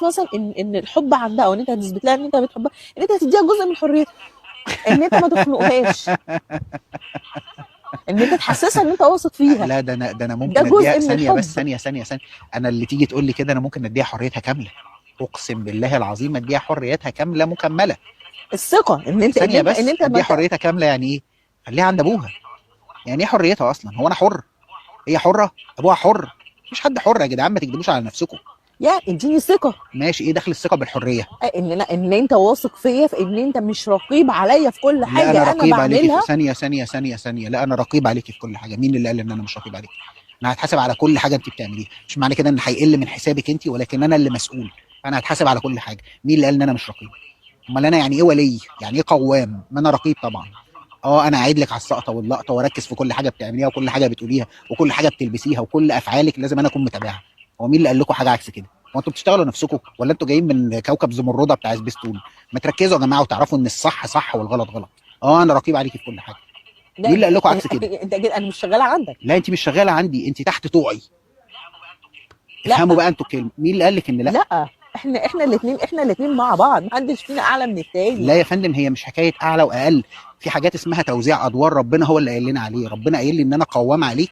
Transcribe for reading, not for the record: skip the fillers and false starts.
مثلا ان الحب عندها، او ان انت هتثبت لها ان انت بتحبها، ان انت هتديها جزء من حريتها، ان انت ما تخنقهاش، ان انت تحسسها ان انت واثق فيها. لا ده انا ده ممكن اديها جزء من ثانيه بس، الحب. ثانيه. انا اللي تيجي تقول لي كده انا ممكن اديها حريتها كامله. اقسم بالله العظيم اديها حريتها كامله مكمله. الثقه ان انت ان ثانيه انت ان بس، انت ما اديها انت حريتها كامله يعني ايه؟ خليها عند ابوها. يعني ايه حريتها اصلا؟ هو انا حر؟ هي حره؟ ابوها حر؟ مفيش حد حر يا جدعان، ما تكذبوش على نفسكم. يا اديني ثقه. ماشي، ايه دخل الثقه بالحريه؟ ان انت واثق فيا، في ان انت مش رقيب عليا في كل لا انا حاجه انا رقيب عليكي في بعملها. ثانيه. لا انا رقيب عليكي في كل حاجه. مين اللي قال ان انا مش رقيب عليكي؟ انا هتحاسب على كل حاجه انت بتعمليها. مش معنى كده ان هيقل من حسابك انت، ولكن انا اللي مسؤول. فانا هتحاسب على كل حاجه. مين اللي قال ان انا مش رقيب؟ امال انا يعني ايه ولي؟ يعني ايه قوام؟ ما انا رقيب طبعا. اه انا قاعد لك على السقطه واللقطه، واركز في كل حاجه بتعمليها وكل حاجه بتقوليها وكل حاجه بتلبسيها وكل افعالك لازم انا اكون متابعها. هو مين اللي قال لكم حاجه عكس كده؟ هو انتوا بتشتغلوا نفسكم ولا انتوا جايين من كوكب زمرده بتاع سبيستون؟ ما تركزوا يا جماعه وتعرفوا ان الصح صح والغلط غلط. اه انا رقيب عليكي في كل حاجه. لا مين اللي قال لكم عكس كده؟ انت كده انا مش شغاله عندك. لا انت مش شغاله عندي، انت تحت طوعي. لا افهموا بقى انتوا الكلمه. مين اللي قال لك ان لا؟ لا، احنا الاثنين مع بعض، محدش فينا اعلى من التاني. لا يا فندم، هي مش حكايه اعلى واقل. في حاجات اسمها توزيع ادوار، ربنا هو اللي قايل لنا عليه. ربنا قايل لي ان انا قوام عليك